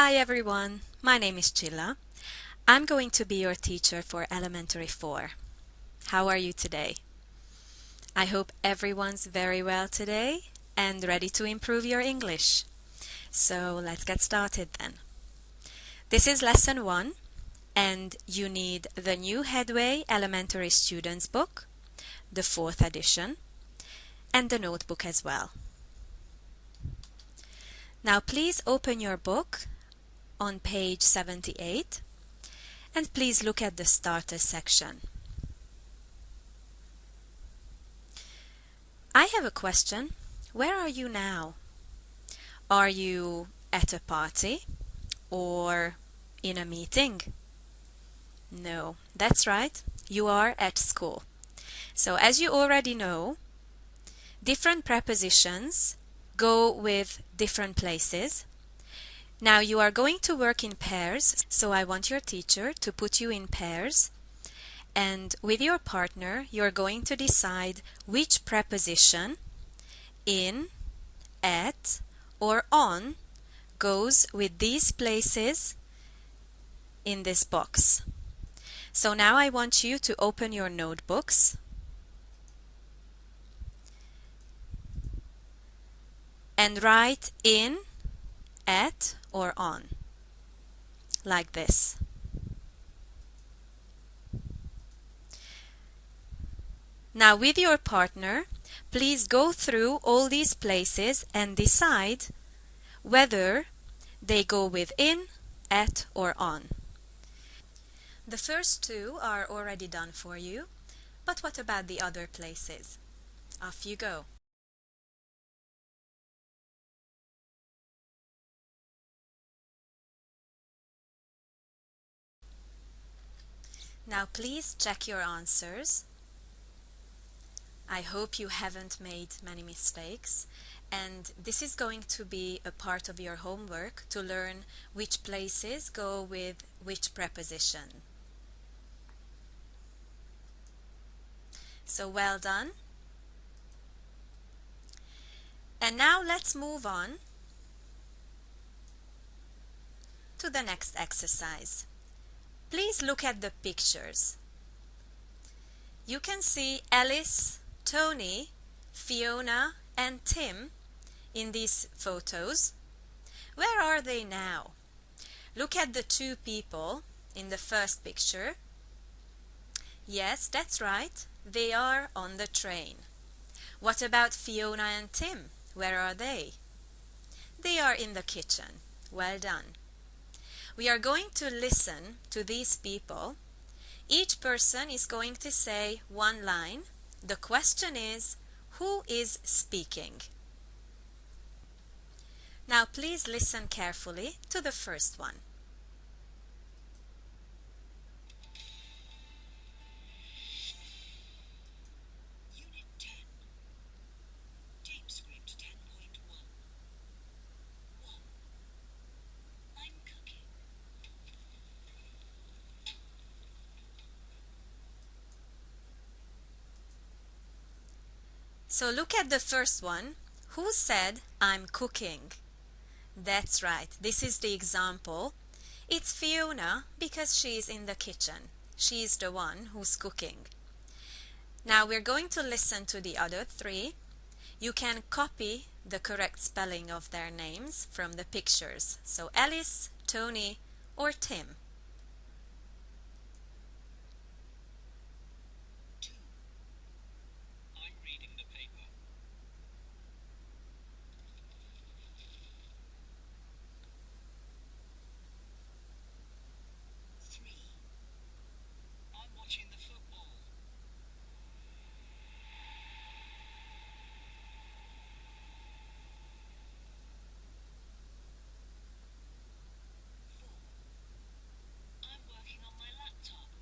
Hi everyone, my name is Chilla. I'm going to be your teacher for Elementary 4. How are you today? I hope everyone's very well today and ready to improve your English. So let's get started then. This is lesson 1 and you need the new Headway Elementary Students book, the 4th edition, and the notebook as well. Now please open your book on page 78 and please look at the starter section. I have a question. Where are you now? Are you at a party or in a meeting? No, that's right. You are at school. So as you already know, different prepositions go with different places. Now you are going to work in pairs, so I want your teacher to put you in pairs. And with your partner, you're going to decide which preposition in, at, or on goes with these places in this box. So now I want you to open your notebooks and write in, at, or on, like this. Now with your partner, please go through all these places and decide whether they go with in, at, or on. The first two are already done for you, but what about the other places? Off you go. Now please check your answers. I hope you haven't made many mistakes, and this is going to be a part of your homework to learn which places go with which preposition. So well done. And now let's move on to the next exercise. Please look at the pictures. You can see Alice, Tony, Fiona, and Tim in these photos. Where are they now? Look at the two people in the first picture. Yes, that's right. They are on the train. What about Fiona and Tim? Where are they? They are in the kitchen. Well done. We are going to listen to these people. Each person is going to say one line. The question is, who is speaking? Now please listen carefully to the first one. Unit 10. Tape script 10.1. 1. I'm cooking. So look at the first one. Who said, I'm cooking? That's right. This is the example. It's Fiona because she's in the kitchen. She's the one who's cooking. Now we're going to listen to the other three. You can copy the correct spelling of their names from the pictures. So Alice, Tony, or Tim. 2. I'm reading the paper. 3. I'm watching the football. 4. I'm working on my laptop. 5.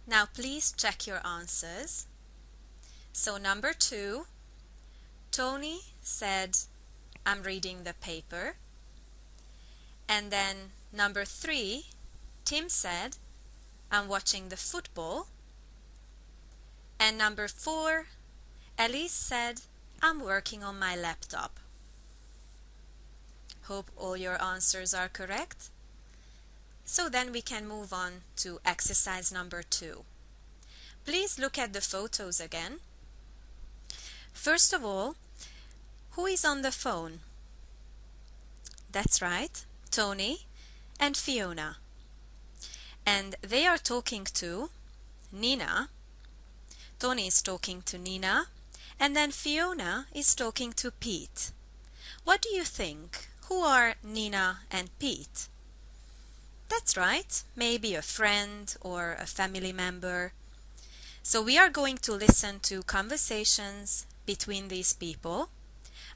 Now please check your answers. So number 2, Tony said, I'm reading the paper. And then number 3, Tim said, I'm watching the football. And number 4, Elise said, I'm working on my laptop. Hope all your answers are correct. So then we can move on to exercise number 2. Please look at the photos again. First of all, who is on the phone? That's right, Tony and Fiona. And they are talking to Nina. Tony is talking to Nina, and then Fiona is talking to Pete. What do you think? Who are Nina and Pete? That's right, maybe a friend or a family member. So we are going to listen to conversations between these people.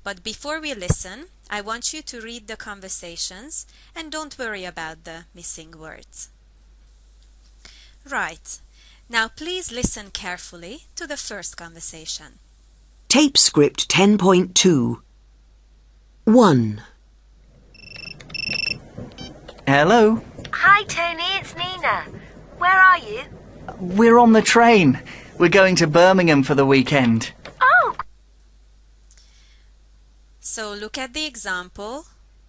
But before we listen, I want you to read the conversations and don't worry about the missing words. Right. Now please listen carefully to the first conversation. Tape script 10.2. 1. Hello. Hi Tony, it's Nina. Where are you? We're on the train. We're going to Birmingham for the weekend. Oh! So look at the example.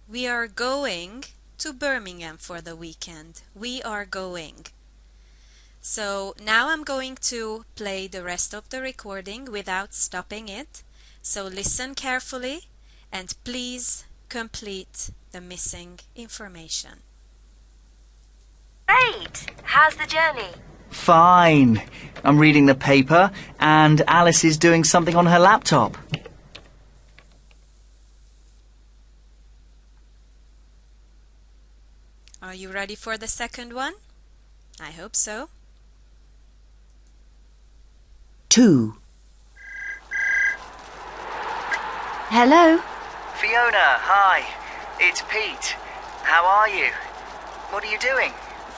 We are going to Birmingham for the weekend. We are going. So now I'm going to play the rest of the recording without stopping it. So listen carefully and please complete the missing information. Great! How's the journey? Fine. I'm reading the paper and Alice is doing something on her laptop. Are you ready for the second one? I hope so. 2. Hello? Fiona, hi. It's Pete. How are you? What are you doing?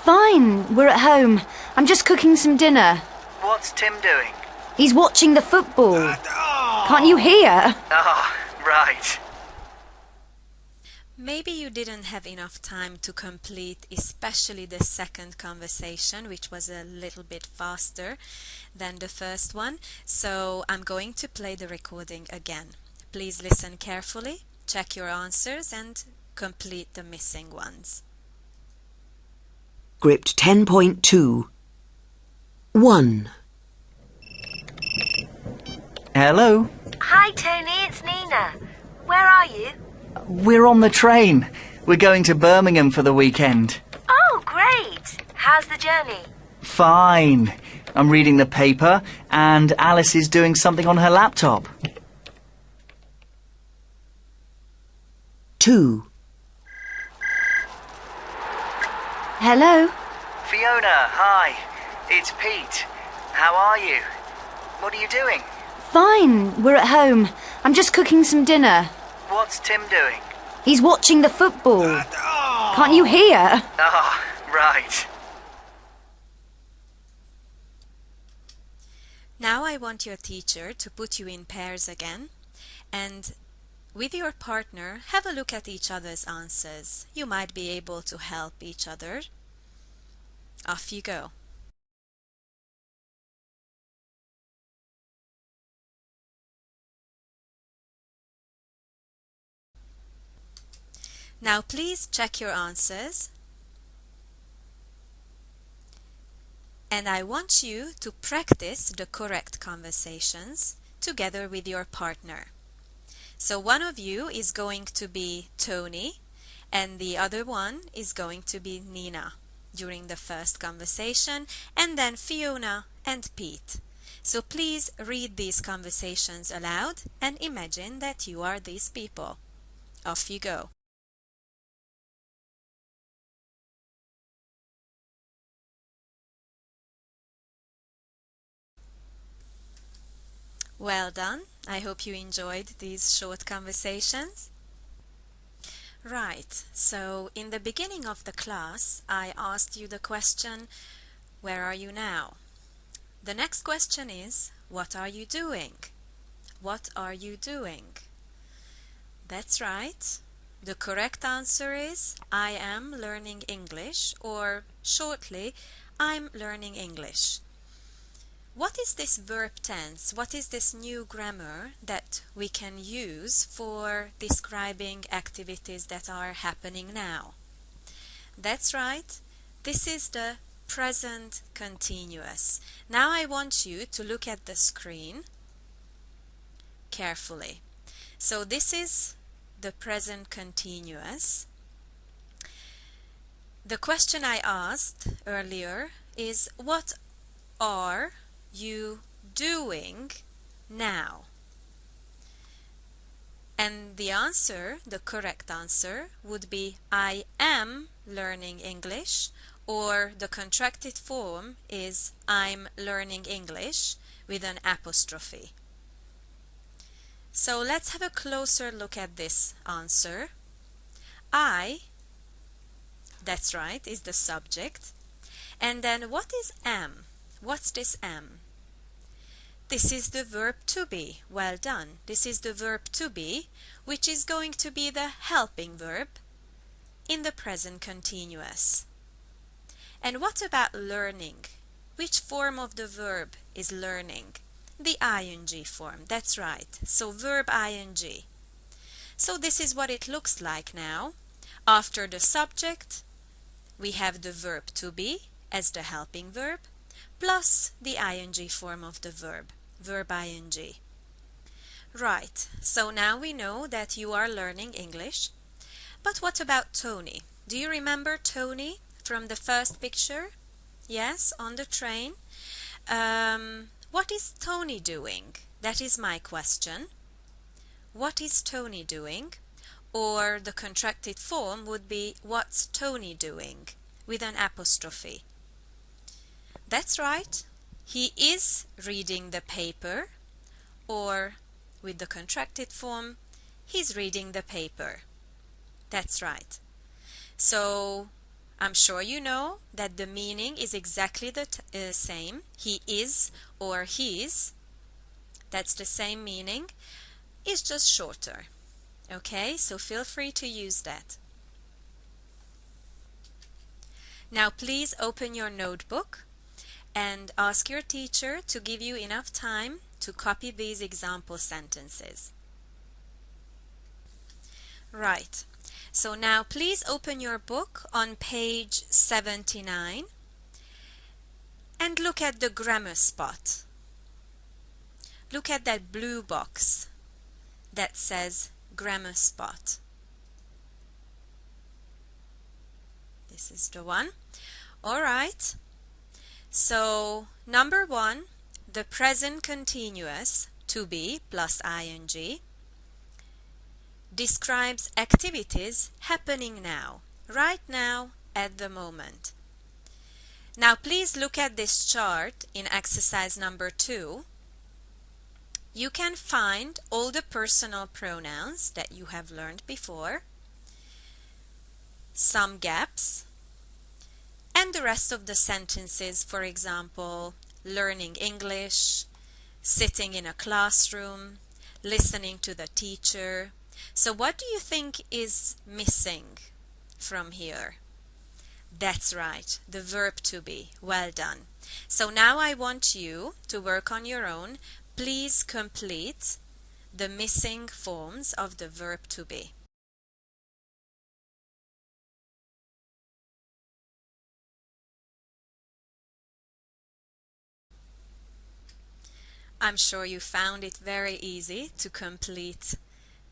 Fine, we're at home. I'm just cooking some dinner. What's Tim doing? He's watching the football. Can't you hear? Ah, right. Maybe you didn't have enough time to complete especially the second conversation, which was a little bit faster than the first one. So I'm going to play the recording again. Please listen carefully, check your answers and complete the missing ones. Script 10.2. 1. Hello. Hi Tony, it's Nina. Where are you? We're on the train. We're going to Birmingham for the weekend. Oh, great! How's the journey? Fine. I'm reading the paper and Alice is doing something on her laptop. 2. Hello? Fiona, hi. It's Pete. How are you? What are you doing? Fine, we're at home. I'm just cooking some dinner. What's Tim doing? He's watching the football. Can't you hear? Ah, right. Now I want your teacher to put you in pairs again and with your partner have a look at each other's answers. You might be able to help each other. Off you go. Now please check your answers. And I want you to practice the correct conversations together with your partner. So one of you is going to be Tony and the other one is going to be Nina during the first conversation, and then Fiona and Pete. So please read these conversations aloud and imagine that you are these people. Off you go. Well done. I hope you enjoyed these short conversations. Right, so in the beginning of the class, I asked you the question, where are you now? The next question is, what are you doing? What are you doing? That's right. The correct answer is, I am learning English, or shortly, I'm learning English. What is this verb tense? What is this new grammar that we can use for describing activities that are happening now? That's right. This is the present continuous. Now I want you to look at the screen carefully. So this is the present continuous. The question I asked earlier is, what are you doing now? And the answer, the correct answer, would be I am learning English, or the contracted form is I'm learning English with an apostrophe. So let's have a closer look at this answer. I, that's right, is the subject. And then what is am? What's this am? This is the verb to be. Well done. This is the verb to be, which is going to be the helping verb in the present continuous. And what about learning? Which form of the verb is learning? The ing form. That's right. So verb ing. So this is what it looks like now. After the subject, we have the verb to be as the helping verb, plus the ing form of the verb, verb ing. Right, so now we know that you are learning English. But what about Tony? Do you remember Tony from the first picture? Yes, on the train. What is Tony doing? That is my question. What is Tony doing? Or the contracted form would be, what's Tony doing? With an apostrophe. That's right. He is reading the paper, or with the contracted form, he's reading the paper. That's right. So I'm sure you know that the meaning is exactly the same. He is or he's. That's the same meaning. It's just shorter. Okay, so feel free to use that. Now please open your notebook and ask your teacher to give you enough time to copy these example sentences. Right, so now please open your book on page 79 and look at the grammar spot. Look at that blue box that says grammar spot. This is the one. All right. So number 1, the present continuous to be plus ing describes activities happening now, right now, at the moment. Now please look at this chart in exercise number 2. You can find all the personal pronouns that you have learned before, some gaps, and the rest of the sentences, for example, learning English, sitting in a classroom, listening to the teacher. So what do you think is missing from here? That's right, the verb to be. Well done. So now I want you to work on your own. Please complete the missing forms of the verb to be. I'm sure you found it very easy to complete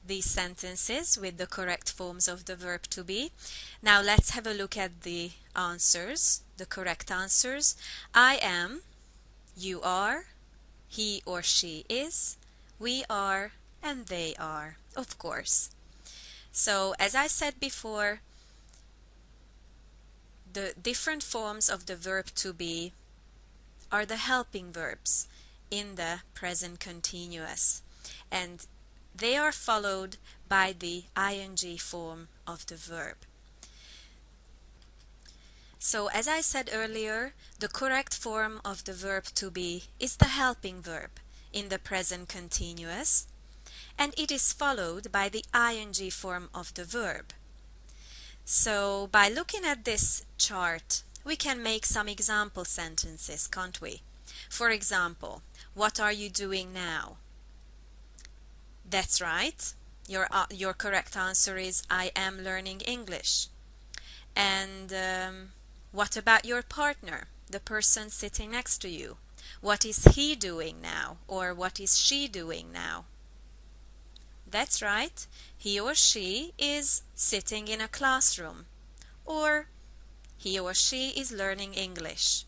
these sentences with the correct forms of the verb to be. Now let's have a look at the answers, the correct answers. I am, you are, he or she is, we are, and they are, of course. So as I said before, the different forms of the verb to be are the helping verbs in the present continuous, and they are followed by the ing form of the verb. So as I said earlier, the correct form of the verb to be is the helping verb in the present continuous, and it is followed by the ing form of the verb. So by looking at this chart we can make some example sentences, can't we? For example, what are you doing now? That's right. Your correct answer is I am learning English. And what about your partner, the person sitting next to you? What is he doing now? Or what is she doing now? That's right. He or she is sitting in a classroom. Or he or she is learning English.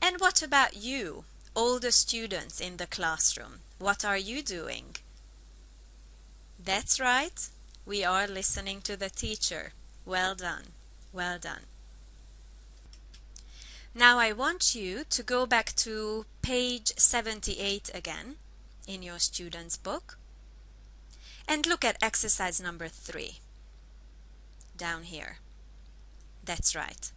And what about you, older students in the classroom? What are you doing? That's right. We are listening to the teacher. Well done. Well done. Now I want you to go back to page 78 again in your student's book and look at exercise number 3 down here. That's right.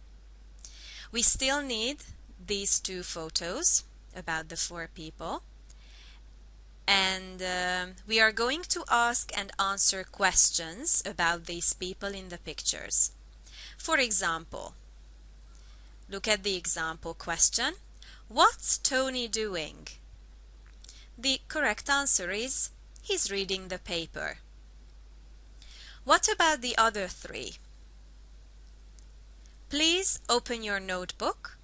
We still need these 2 photos about the 4 people, and we are going to ask and answer questions about these people in the pictures. For example, look at the example question. What's Tony doing? The correct answer is he's reading the paper. What about the other 3? Please open your notebook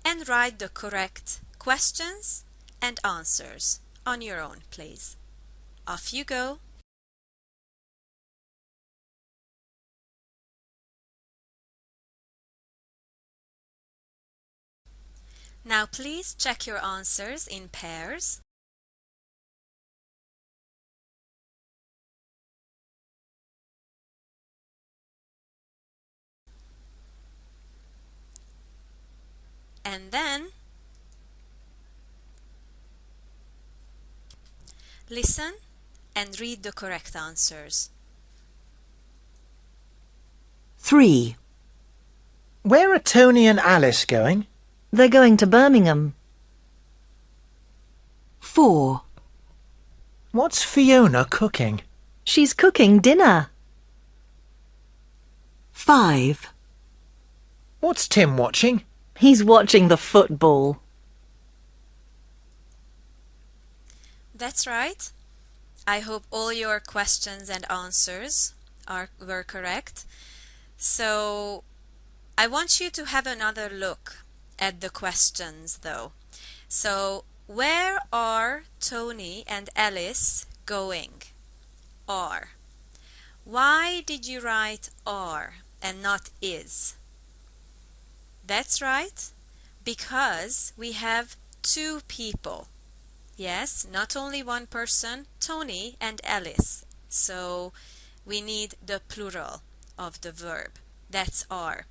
and write the correct questions and answers on your own, please. Off you go. Now please check your answers in pairs. And then listen and read the correct answers. 3, Where are Tony and Alice going? They're going to Birmingham. 4, What's Fiona cooking? She's cooking dinner. 5, What's Tim watching? He's watching the football. That's right. I hope all your questions and answers were correct. So I want you to have another look at the questions though. So where are Tony and Alice going? Are. Why did you write are and not is? That's right, because we have 2 people. Yes, not only one person, Tony and Alice. So we need the plural of the verb. That's are.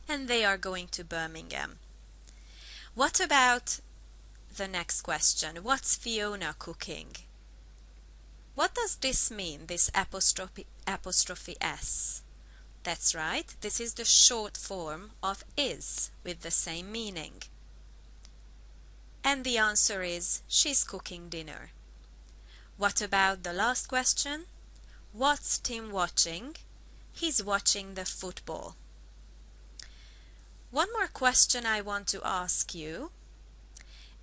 And they are going to Birmingham. What about the next question? What's Fiona cooking? What does this mean, this apostrophe S? That's right, this is the short form of is with the same meaning. And the answer is she's cooking dinner. What about the last question? What's Tim watching? He's watching the football. One more question I want to ask you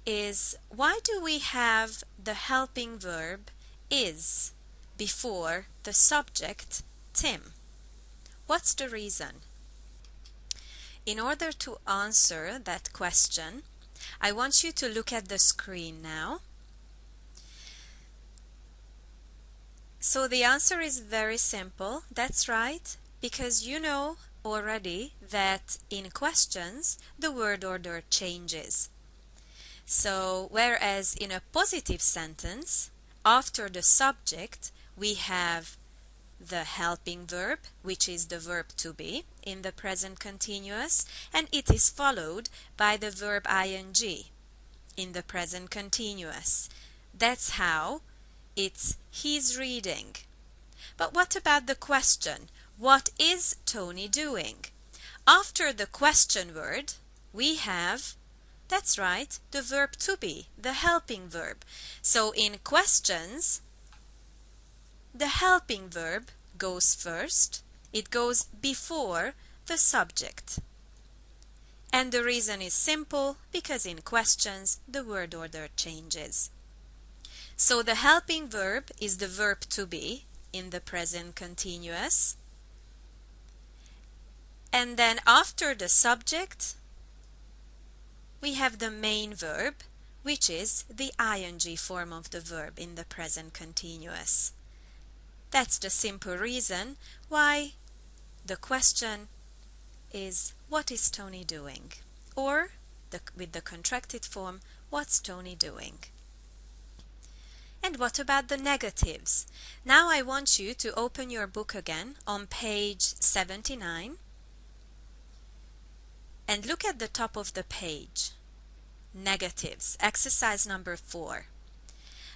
is, why do we have the helping verb is before the subject Tim? What's the reason? In order to answer that question, I want you to look at the screen now. So the answer is very simple. That's right, because you know already that in questions the word order changes. So whereas in a positive sentence, after the subject we have the helping verb, which is the verb to be in the present continuous, and it is followed by the verb ing in the present continuous. That's how it's he's reading. But what about the question? What is Tony doing? After the question word we have, that's right, the verb to be, the helping verb. So in questions, the helping verb goes first. It goes before the subject. And the reason is simple, because in questions the word order changes. So the helping verb is the verb to be in the present continuous. And then after the subject, we have the main verb, which is the ing form of the verb in the present continuous. That's the simple reason why the question is, what is Tony doing? Or, with the contracted form, what's Tony doing? And what about the negatives? Now I want you to open your book again on page 79 and look at the top of the page. Negatives, exercise number 4.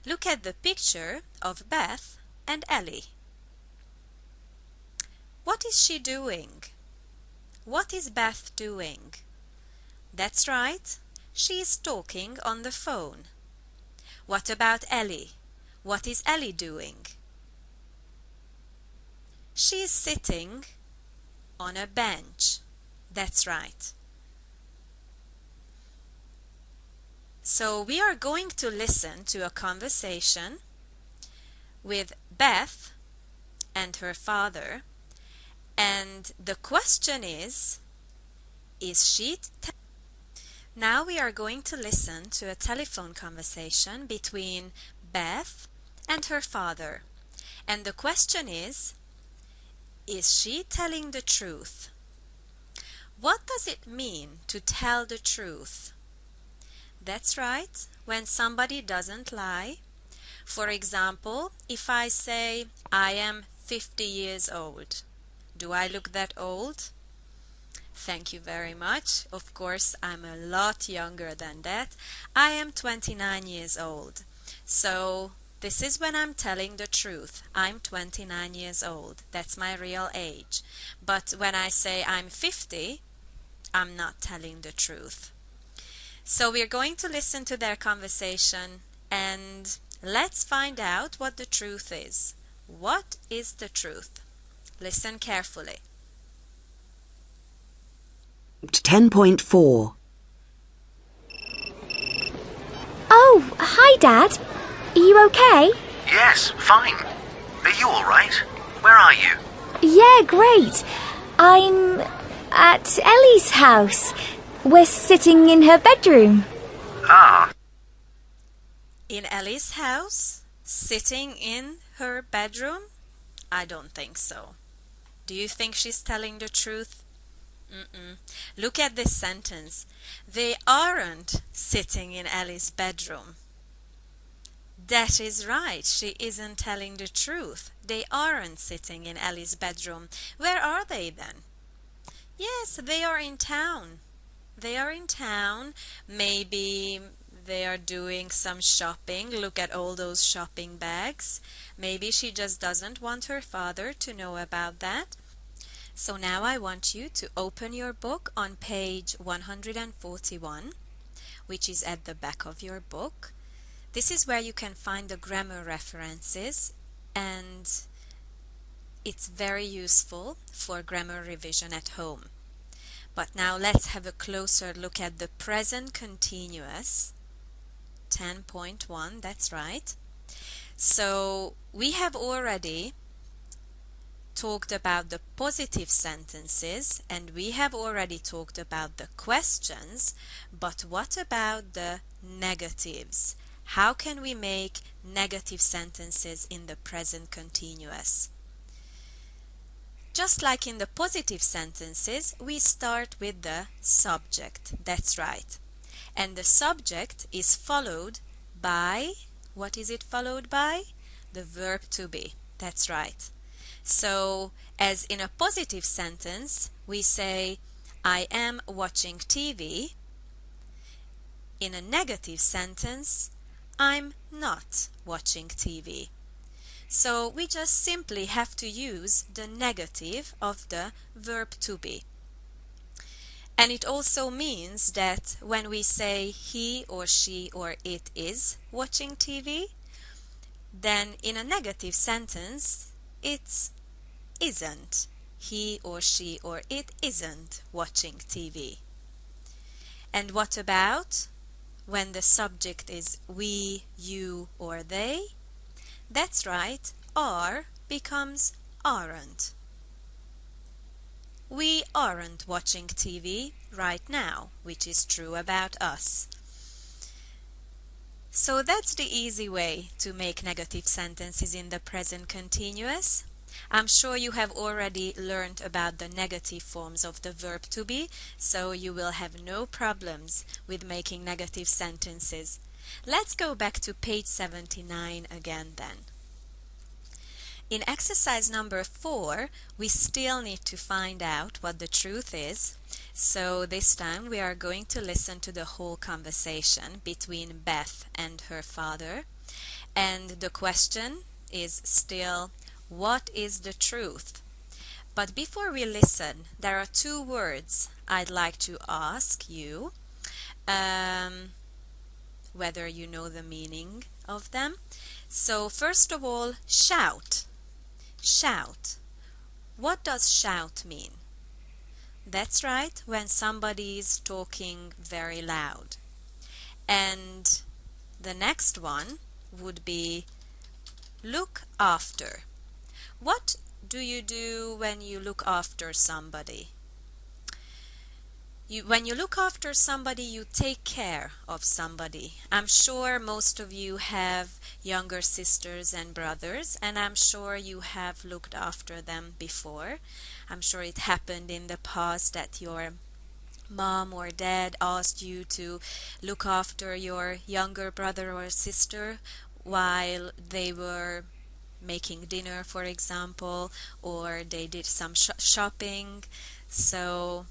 Look at the picture of Beth and Ellie. What is she doing? What is Beth doing? That's right, she is talking on the phone. What about Ellie? What is Ellie doing? She is sitting on a bench. That's right. So we are going to listen to a conversation with Beth and her father, and the question is she Now we are going to listen to a telephone conversation between Beth and her father, and the question is she telling the truth? What does it mean to tell the truth? That's right, when somebody doesn't lie. For example, if I say I am 50 years old, do I look that old? Thank you very much. Of course, I'm a lot younger than that. I am 29 years old. So this is when I'm telling the truth. I'm 29 years old. That's my real age. But when I say I'm 50, I'm not telling the truth. So we're going to listen to their conversation and let's find out what the truth is. What is the truth? Listen carefully. 10.4. Oh, hi, Dad. Are you okay? Yes, fine. Are you all right? Where are you? Yeah, great. I'm at Ellie's house. We're sitting in her bedroom. Ah, In Ellie's house? Sitting in her bedroom? I don't think so. Do you think she's telling the truth? Look at this sentence. They aren't sitting in Ellie's bedroom. That is right. She isn't telling the truth. They aren't sitting in Ellie's bedroom. Where are they then? Yes, they are in town. They are in town. Maybe they are doing some shopping. Look at all those shopping bags. Maybe she just doesn't want her father to know about that. So now I want you to open your book on page 141, which is at the back of your book. This is where you can find the grammar references, and it's very useful for grammar revision at home. But now let's have a closer look at the present continuous. 10.1, that's right. So we have already talked about the positive sentences and we have already talked about the questions, but what about the negatives? How can we make negative sentences in the present continuous? Just like in the positive sentences, we start with the subject. That's right. And the subject is followed by, what is it followed by? The verb to be. That's right. So, as in a positive sentence, we say, I am watching TV. In a negative sentence, I'm not watching TV. So we just simply have to use the negative of the verb to be. And it also means that when we say he or she or it is watching TV, then in a negative sentence, it isn't. He or she or it isn't watching TV. And what about when the subject is we, you, or they? That's right, are becomes aren't. We aren't watching TV right now, which is true about us. So that's the easy way to make negative sentences in the present continuous. I'm sure you have already learned about the negative forms of the verb to be, so you will have no problems with making negative sentences. Let's go back to page 79 again then. In exercise number 4, we still need to find out what the truth is. So this time we are going to listen to the whole conversation between Beth and her father. And the question is still, what is the truth? But before we listen, there are 2 words I'd like to ask you, whether you know the meaning of them. So first of all, shout. Shout. What does shout mean? That's right, when somebody is talking very loud. And the next one would be look after. What do you do when you look after somebody? When you look after somebody, you take care of somebody. I'm sure most of you have younger sisters and brothers, and I'm sure you have looked after them before. I'm sure it happened in the past that your mom or dad asked you to look after your younger brother or sister while they were making dinner, for example, or they did some shopping. So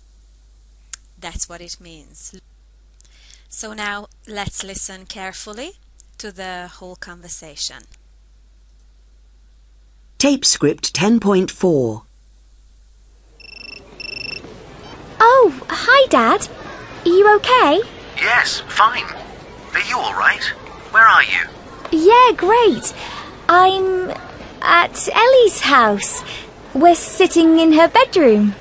that's what it means. So now let's listen carefully to the whole conversation. Tape script 10.4. Oh, hi, Dad. Are you okay? Yes, fine. Are you all right? Where are you? Yeah, great. I'm at Ellie's house. We're sitting in her bedroom.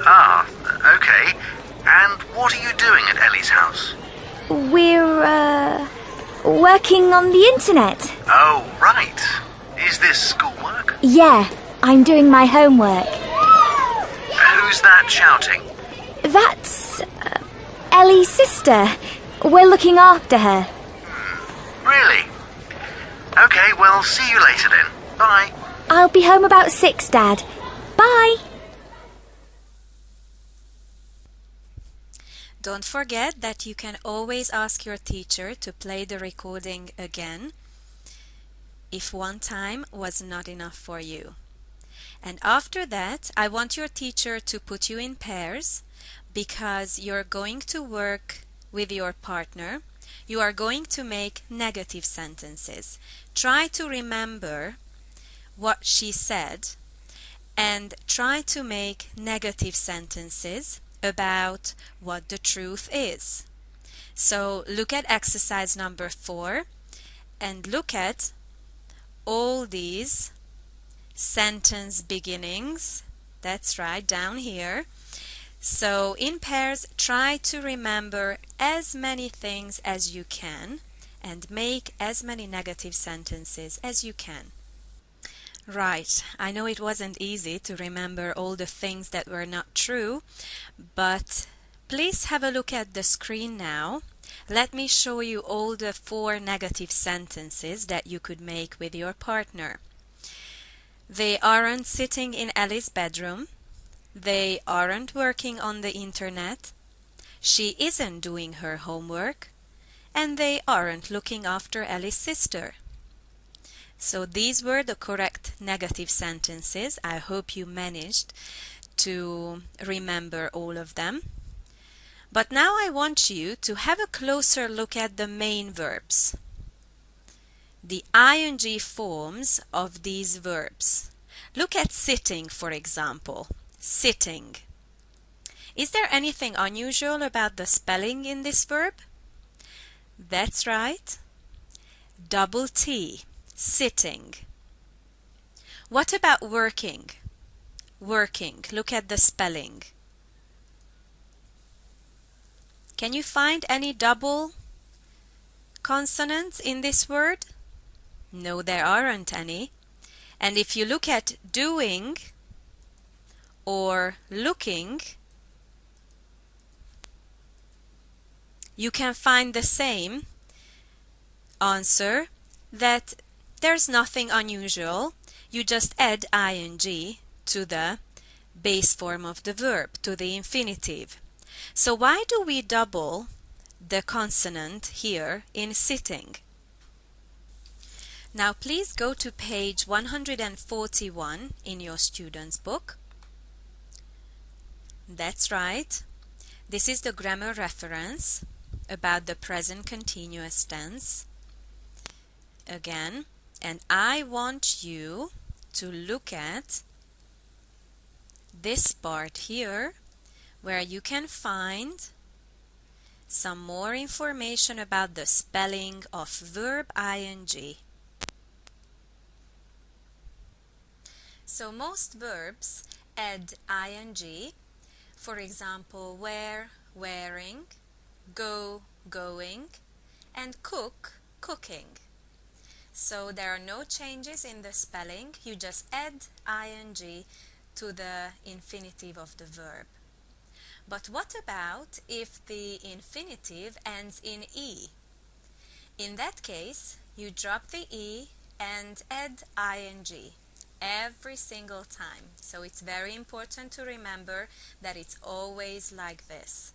Ah, okay. And what are you doing at Ellie's house? We're, working on the internet. Oh, right. Is this schoolwork? Yeah, I'm doing my homework. Who's that shouting? That's Ellie's sister. We're looking after her. Really? Okay, well, see you later then. Bye. I'll be home about 6, Dad. Bye. Don't forget that you can always ask your teacher to play the recording again if one time was not enough for you. And after that, I want your teacher to put you in pairs because you're going to work with your partner. You are going to make negative sentences. Try to remember what she said and try to make negative sentences about what the truth is. So look at exercise number 4 and look at all these sentence beginnings. That's right, down here. So in pairs, try to remember as many things as you can and make as many negative sentences as you can. Right, I know it wasn't easy to remember all the things that were not true, but please have a look at the screen now. Let me show you all the 4 negative sentences that you could make with your partner. They aren't sitting in Ellie's bedroom. They aren't working on the internet. She isn't doing her homework. And they aren't looking after Ellie's sister. So these were the correct negative sentences. I hope you managed to remember all of them. But now I want you to have a closer look at the main verbs. The ing forms of these verbs. Look at sitting, for example. Sitting. Is there anything unusual about the spelling in this verb? That's right. Double T. Sitting. What about working? Working. Look at the spelling. Can you find any double consonants in this word? No, there aren't any. And if you look at doing or looking, you can find the same answer, that there's nothing unusual. You just add ing to the base form of the verb, to the infinitive. So why do we double the consonant here in sitting? Now please go to page 141 in your student's book. That's right. This is the grammar reference about the present continuous tense. Again, and I want you to look at this part here where you can find some more information about the spelling of verb ing. So most verbs add ing. For example, wear, wearing, go, going, and cook, cooking. So there are no changes in the spelling. You just add ing to the infinitive of the verb. But what about if the infinitive ends in e? In that case, you drop the e and add ing every single time. So it's very important to remember that it's always like this.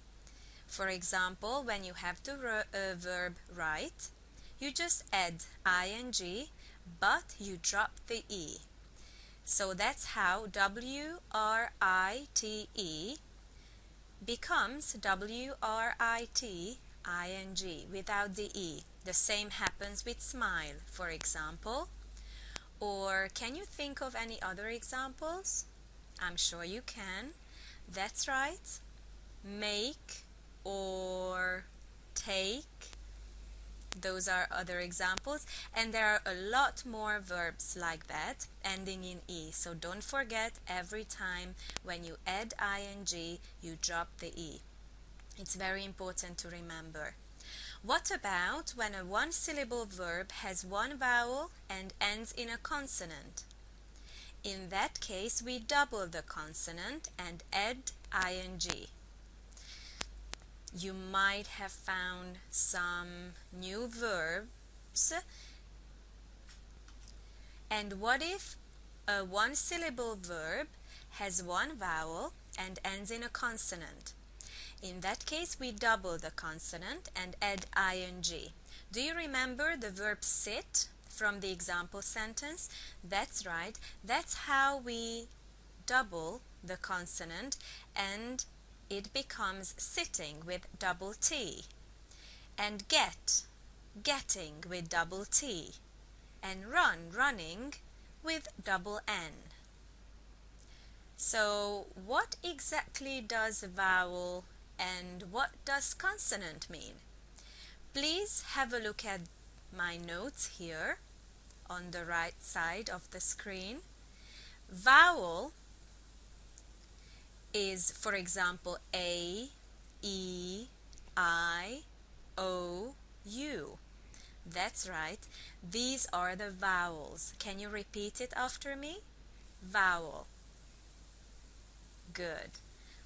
For example, when you have the verb write, you just add ing, but you drop the e. So that's how WRITE becomes WRITING without the e. The same happens with smile, for example. Or can you think of any other examples? I'm sure you can. That's right. Make or take. Those are other examples, and there are a lot more verbs like that ending in e. So don't forget, every time when you add ing, you drop the e. It's very important to remember. What about when a one-syllable verb has one vowel and ends in a consonant? In that case, we double the consonant and add ing. You might have found some new verbs. And what if a one-syllable verb has one vowel and ends in a consonant? In that case, we double the consonant and add ing. Do you remember the verb sit from the example sentence? That's right. That's how we double the consonant, and it becomes sitting with double T. And get, getting with double T. And run, running with double N. So what exactly does vowel and what does consonant mean? Please have a look at my notes here on the right side of the screen. Vowel is, for example, A, E, I, O, U. That's right. These are the vowels. Can you repeat it after me? Vowel. Good.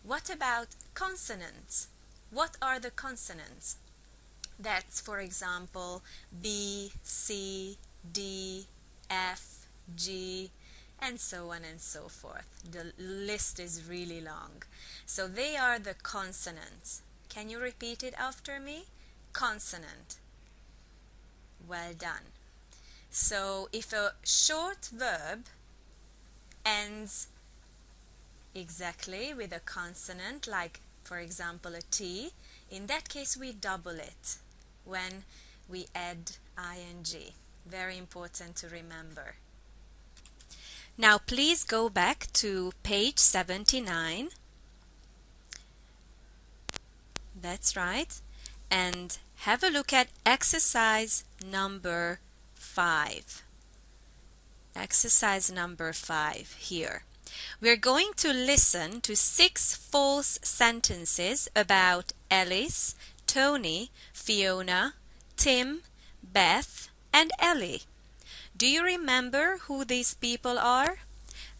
What about consonants? What are the consonants? That's, for example, B, C, D, F, G, and so on and so forth. The list is really long. So they are the consonants. Can you repeat it after me? Consonant. Well done. So if a short verb ends exactly with a consonant, like for example a T, in that case we double it when we add ing. Very important to remember. Now please go back to page 79. That's right. And have a look at exercise number 5. Exercise number 5 here. We're going to listen to 6 false sentences about Alice, Tony, Fiona, Tim, Beth, and Ellie. Do you remember who these people are?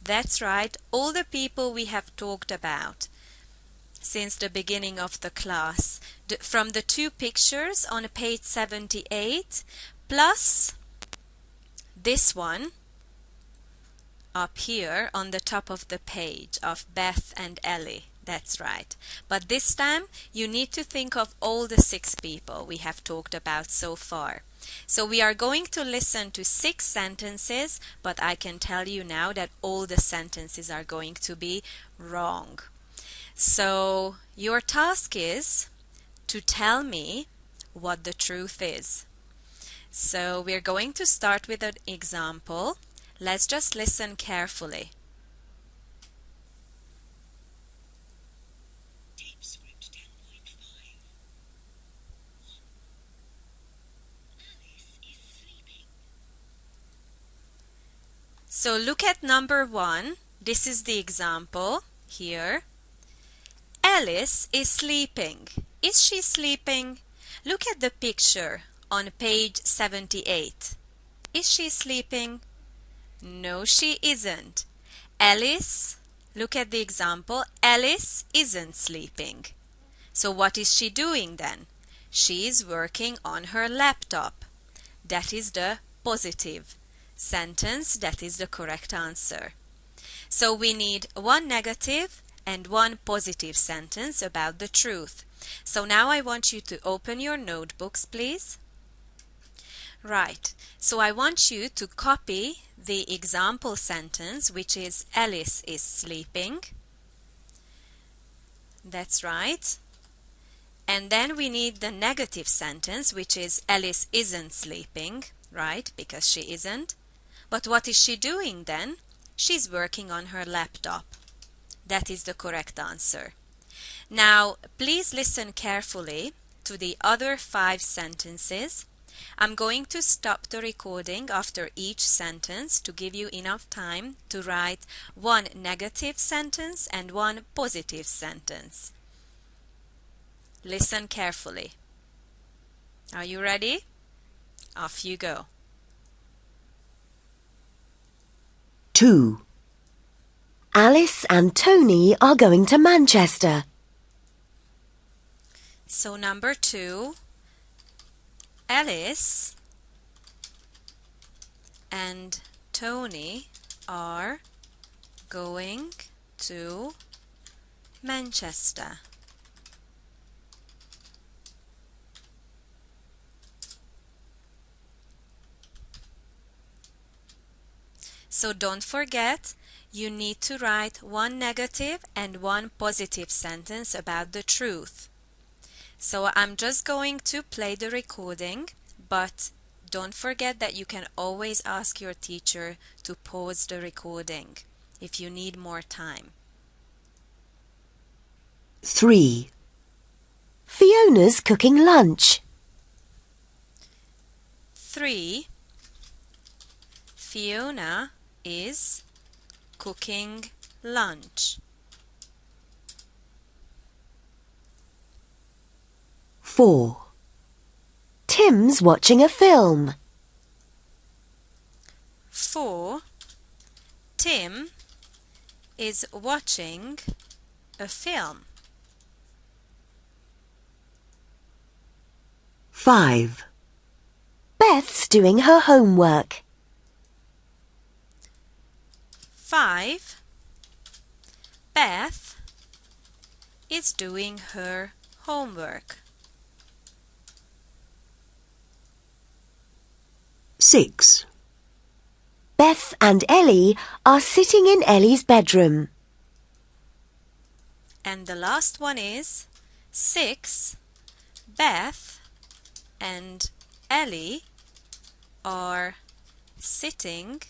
That's right, all the people we have talked about since the beginning of the class. From the two pictures on page 78, plus this one up here on the top of the page of Beth and Ellie. That's right. But this time you need to think of all the 6 people we have talked about so far. So we are going to listen to 6 sentences, but I can tell you now that all the sentences are going to be wrong. So your task is to tell me what the truth is. So we're going to start with an example. Let's just listen carefully. Deep script 10.5. 1. Alice is sleeping. So look at number 1. This is the example here. Alice is sleeping. Is she sleeping? Look at the picture on page 78. Is she sleeping? No, she isn't. Alice, look at the example. Alice isn't sleeping. So what is she doing then? She is working on her laptop. That is the positive sentence. That is the correct answer. So we need 1 negative and 1 positive sentence about the truth. So now I want you to open your notebooks, please. Right, so I want you to copy the example sentence, which is Alice is sleeping. That's right. And then we need the negative sentence, which is Alice isn't sleeping, right, because she isn't. But what is she doing then? She's working on her laptop. That is the correct answer. Now, please listen carefully to the other 5 sentences. I'm going to stop the recording after each sentence to give you enough time to write 1 negative sentence and 1 positive sentence. Listen carefully. Are you ready? Off you go. 2. Alice and Tony are going to Manchester. So number 2, Alice and Tony are going to Manchester. So don't forget, you need to write 1 negative and 1 positive sentence about the truth. So I'm just going to play the recording, but don't forget that you can always ask your teacher to pause the recording if you need more time. 3. Fiona's cooking lunch. 3. Fiona is cooking lunch. 4. Tim's watching a film. 4. Tim is watching a film. 5. Beth's doing her homework. 5. Beth is doing her homework. 6. Beth and Ellie are sitting in Ellie's bedroom. And the last one is 6. Beth and Ellie are sitting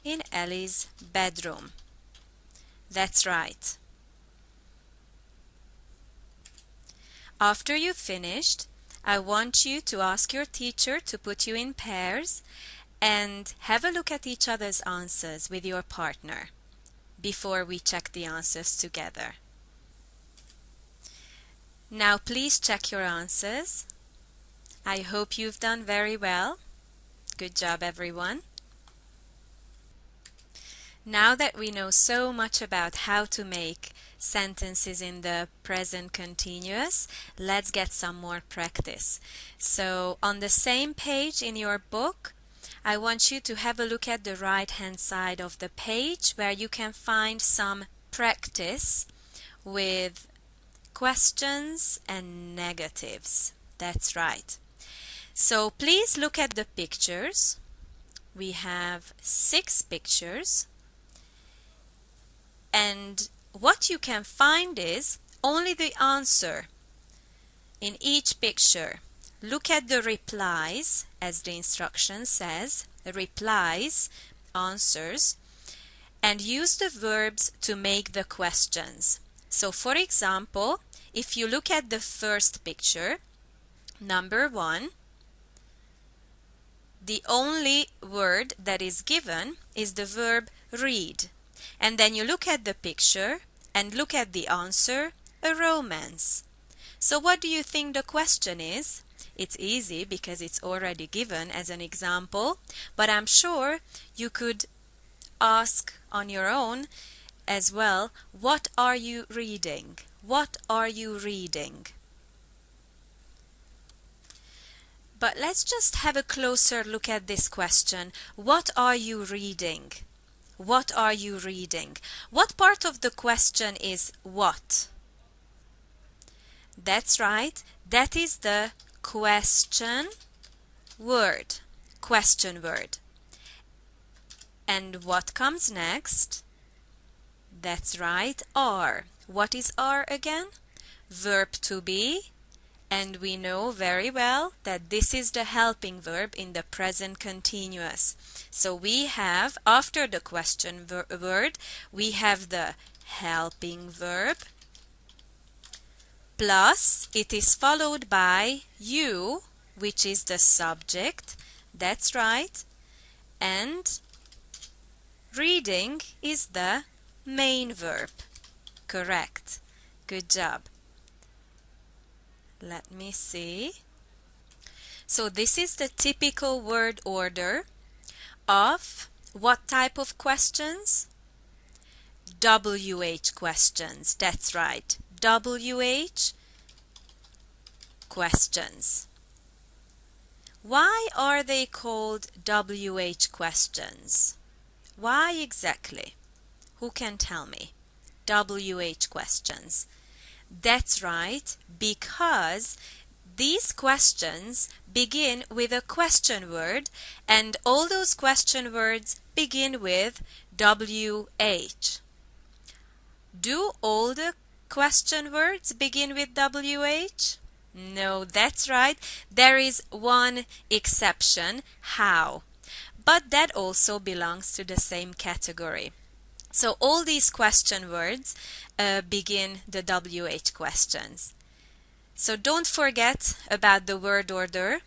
in Ellie's bedroom. That's right. After you've finished, I want you to ask your teacher to put you in pairs and have a look at each other's answers with your partner before we check the answers together. Now please check your answers. I hope you've done very well. Good job, everyone. Now that we know so much about how to make sentences in the present continuous, let's get some more practice. So on the same page in your book, I want you to have a look at the right-hand side of the page where you can find some practice with questions and negatives. That's right. So please look at the pictures. We have 6 pictures. And what you can find is only the answer in each picture. Look at the replies, as the instruction says, the replies, answers, and use the verbs to make the questions. So for example, if you look at the first picture, number 1, the only word that is given is the verb read. And then you look at the picture and look at the answer, a romance. So what do you think the question is? It's easy because it's already given as an example, but I'm sure you could ask on your own as well, what are you reading? What are you reading? But let's just have a closer look at this question. What are you reading? What are you reading? What part of the question is what? That's right. That is the question word. Question word. And what comes next? That's right, are. What is are again? Verb to be. And we know very well that this is the helping verb in the present continuous. So we have, after the question word, we have the helping verb, plus it is followed by you, which is the subject. That's right. And reading is the main verb. Correct. Good job. Let me see. So this is the typical word order of what type of questions? WH questions. That's right. WH questions. Why are they called WH questions? Why exactly? Who can tell me? WH questions. That's right, because these questions begin with a question word, and all those question words begin with WH. Do all the question words begin with WH? No, that's right. There is one exception, how. But that also belongs to the same category. So all these question words begin the WH questions. So don't forget about the word order.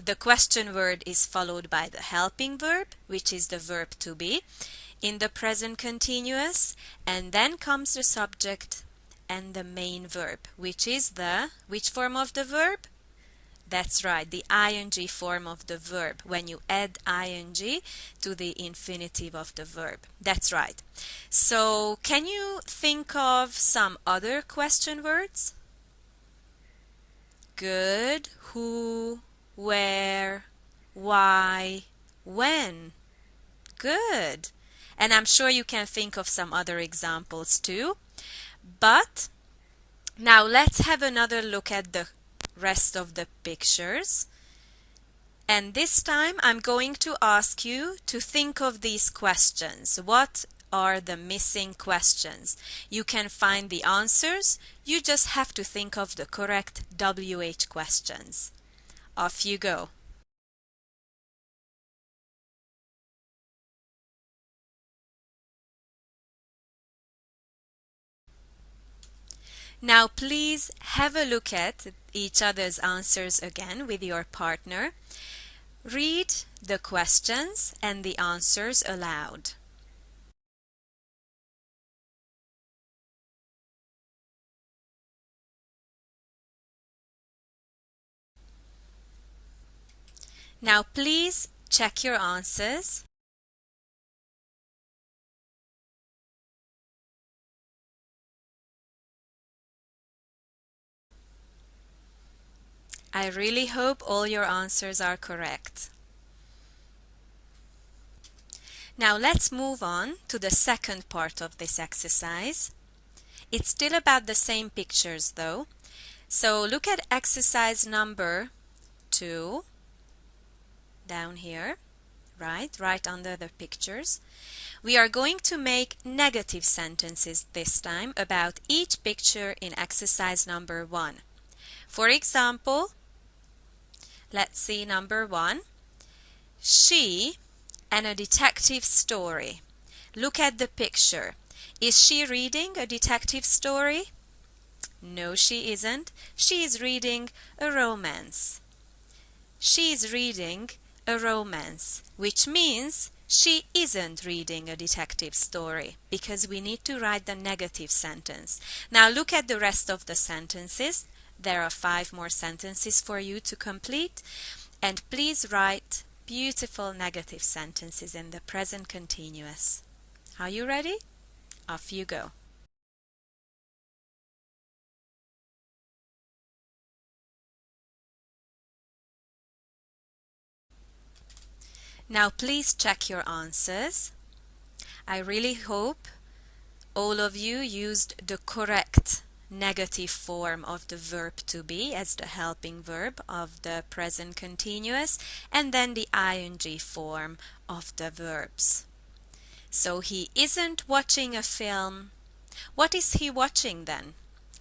The question word is followed by the helping verb, which is the verb to be in the present continuous, and then comes the subject and the main verb, which is which form of the verb? That's right, the ing form of the verb, when you add ing to the infinitive of the verb. That's right. So can you think of some other question words? Good. Who, where, why, when. Good. And I'm sure you can think of some other examples too. But now let's have another look at the rest of the pictures, and this time I'm going to ask you to think of these questions. What are the missing questions? You can find the answers, you just have to think of the correct WH questions. Off you go. Now please have a look at each other's answers again with your partner. Read the questions and the answers aloud. Now please check your answers. I really hope all your answers are correct. Now let's move on to the second part of this exercise. It's still about the same pictures though. So look at exercise number 2 down here, right under the pictures. We are going to make negative sentences this time about each picture in exercise number 1. For example, let's see number 1. She and a detective story. Look at the picture. Is she reading a detective story? No, she isn't. She is reading a romance. She is reading a romance, which means she isn't reading a detective story, because we need to write the negative sentence. Now look at the rest of the sentences. There are 5 more sentences for you to complete, and please write beautiful negative sentences in the present continuous. Are you ready? Off you go. Now please check your answers. I really hope all of you used the correct negative form of the verb to be as the helping verb of the present continuous, and then the ing form of the verbs. So he isn't watching a film. What is he watching then?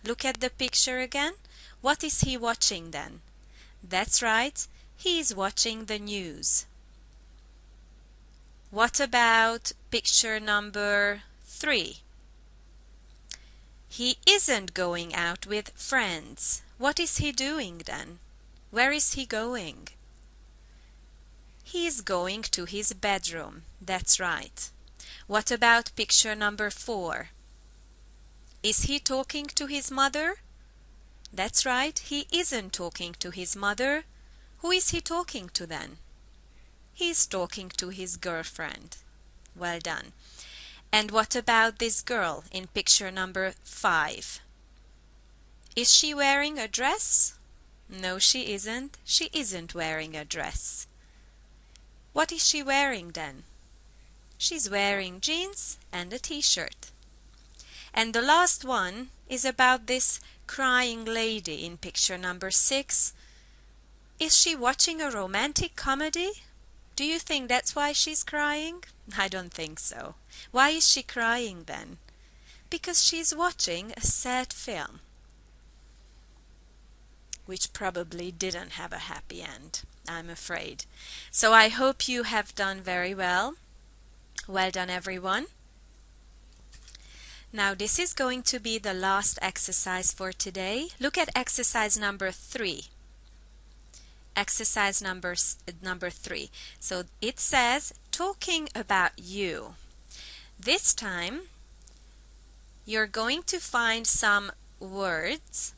Look at the picture again. What is he watching then? That's right, he is watching the news. What about picture number 3? He isn't going out with friends. What is he doing then? Where is he going? He is going to his bedroom. That's right. What about picture number 4? Is he talking to his mother? That's right, he isn't talking to his mother. Who is he talking to then? He is talking to his girlfriend. Well done. And what about this girl in picture number 5? Is she wearing a dress? No, she isn't. She isn't wearing a dress. What is she wearing then? She's wearing jeans and a t-shirt. And the last one is about this crying lady in picture number 6. Is she watching a romantic comedy? Do you think that's why she's crying? I don't think so. Why is she crying then? Because she's watching a sad film, which probably didn't have a happy end, I'm afraid. So I hope you have done very well. Well done, everyone. Now this is going to be the last exercise for today. Look at exercise number 3. Exercise number 3. So it says, talking about you. This time, you're going to find some words,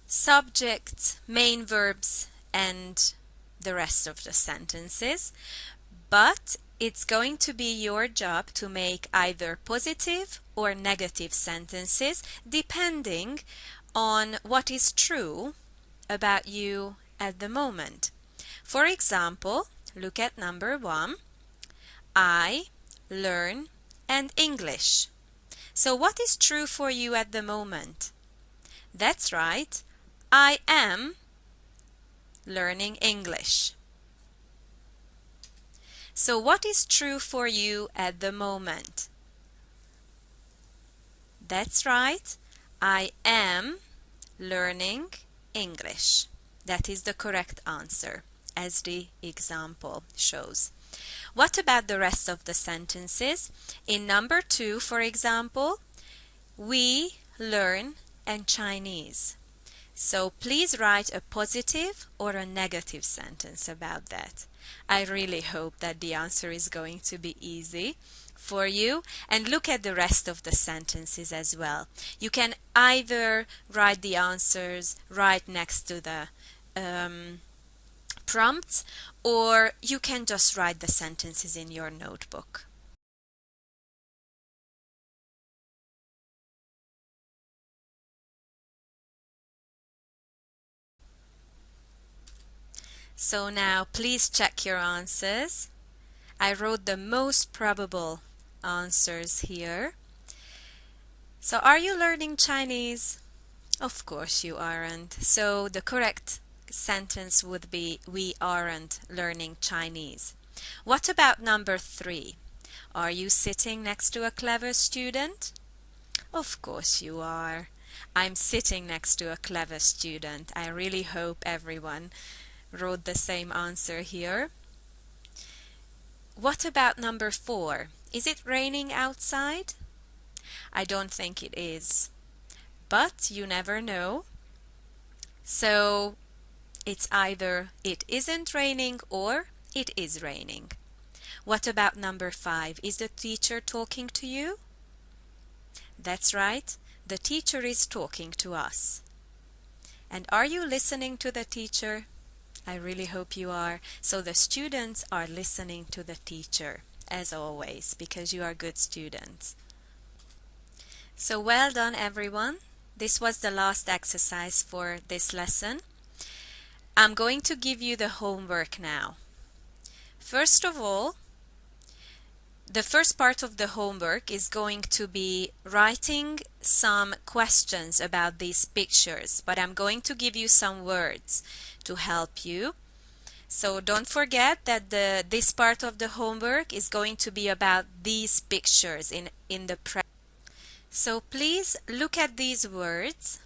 subjects, main verbs, and the rest of the sentences. But it's going to be your job to make either positive or negative sentences depending on what is true about you at the moment. For example, look at number 1. I learn and English. So what is true for you at the moment? That's right, I am learning English. So what is true for you at the moment? That's right, I am learning English. That is the correct answer, as the example shows. What about the rest of the sentences? In number 2, for example, we learn and Chinese. So please write a positive or a negative sentence about that. I really hope that the answer is going to be easy for you. And look at the rest of the sentences as well. You can either write the answers right next to the prompts, or you can just write the sentences in your notebook. So now please check your answers. I wrote the most probable answers here. So are you learning Chinese? Of course you aren't. So the correct sentence would be, we aren't learning Chinese. What about number 3? Are you sitting next to a clever student? Of course you are. I'm sitting next to a clever student. I really hope everyone wrote the same answer here. What about number 4? Is it raining outside? I don't think it is, but you never know. So it's either it isn't raining or it is raining. What about number 5? Is the teacher talking to you? That's right, the teacher is talking to us. And are you listening to the teacher? I really hope you are. So the students are listening to the teacher, as always, because you are good students. So well done, everyone. This was the last exercise for this lesson. I'm going to give you the homework now. First of all, the first part of the homework is going to be writing some questions about these pictures, but I'm going to give you some words to help you. So don't forget that this part of the homework is going to be about these pictures in the present. So please look at these words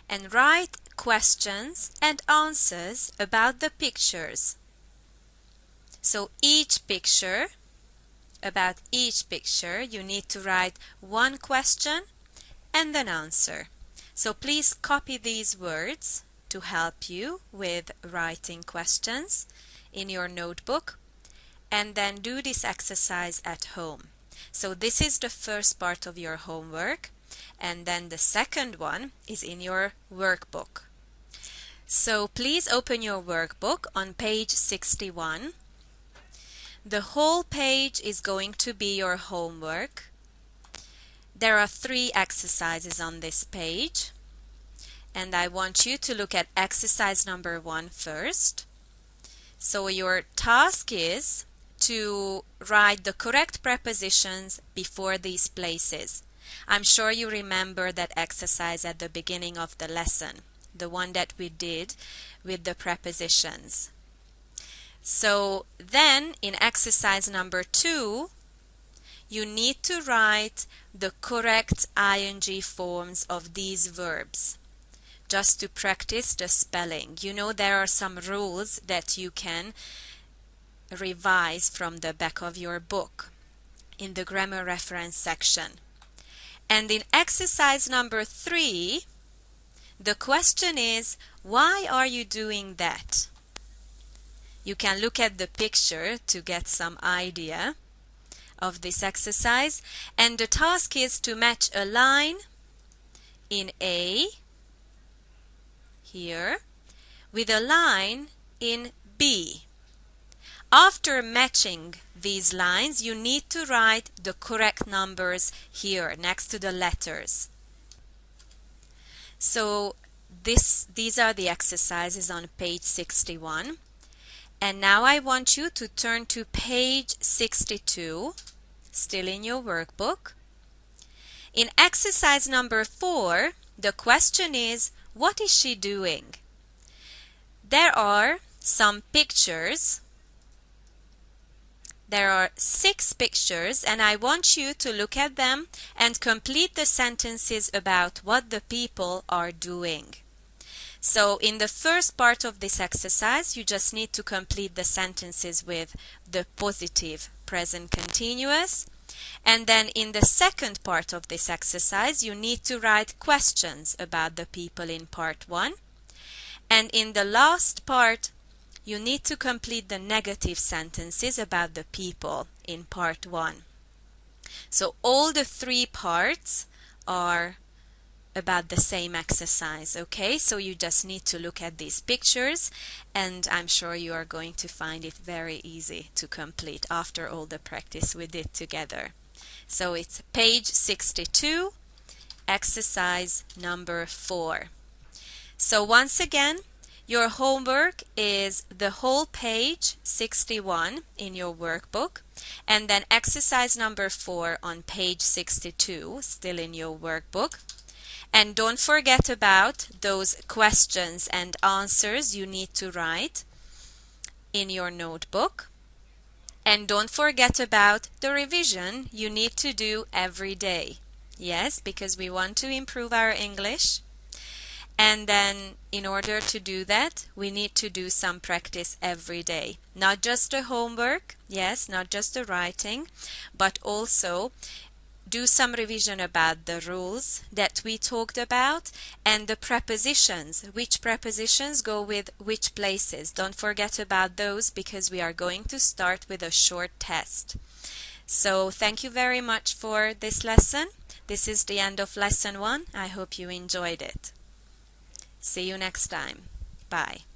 and write questions and answers about the pictures. So about each picture, you need to write one question and an answer. So please copy these words to help you with writing questions in your notebook, and then do this exercise at home. So this is the first part of your homework, and then the second one is in your workbook. So please open your workbook on page 61. The whole page is going to be your homework. There are 3 exercises on this page, and I want you to look at exercise number 1 first. So your task is to write the correct prepositions before these places. I'm sure you remember that exercise at the beginning of the lesson, the one that we did with the prepositions. So then in exercise number 2, you need to write the correct ing forms of these verbs, just to practice the spelling. You know, there are some rules that you can revise from the back of your book in the grammar reference section. And in exercise number 3, the question is, why are you doing that? You can look at the picture to get some idea of this exercise, and the task is to match a line in A here with a line in B. After matching these lines, you need to write the correct numbers here next to the letters. So these are the exercises on page 61. And now I want you to turn to page 62, still in your workbook. In exercise number 4, the question is, what is she doing? There are some pictures. There are 6 pictures, and I want you to look at them and complete the sentences about what the people are doing. So in the first part of this exercise, you just need to complete the sentences with the positive present continuous. And then in the second part of this exercise, you need to write questions about the people in part 1. And in the last part, you need to complete the negative sentences about the people in part 1. So all the 3 parts are about the same exercise, okay? So you just need to look at these pictures, and I'm sure you are going to find it very easy to complete after all the practice we did together. So it's page 62, exercise number 4. So once again, your homework is the whole page 61 in your workbook, and then exercise number 4 on page 62, still in your workbook. And don't forget about those questions and answers you need to write in your notebook. And don't forget about the revision you need to do every day. Yes, because we want to improve our English. And then in order to do that, we need to do some practice every day. Not just the homework, yes, not just the writing, but also do some revision about the rules that we talked about and the prepositions, which prepositions go with which places. Don't forget about those because we are going to start with a short test. So thank you very much for this lesson. This is the end of lesson 1. I hope you enjoyed it. See you next time. Bye.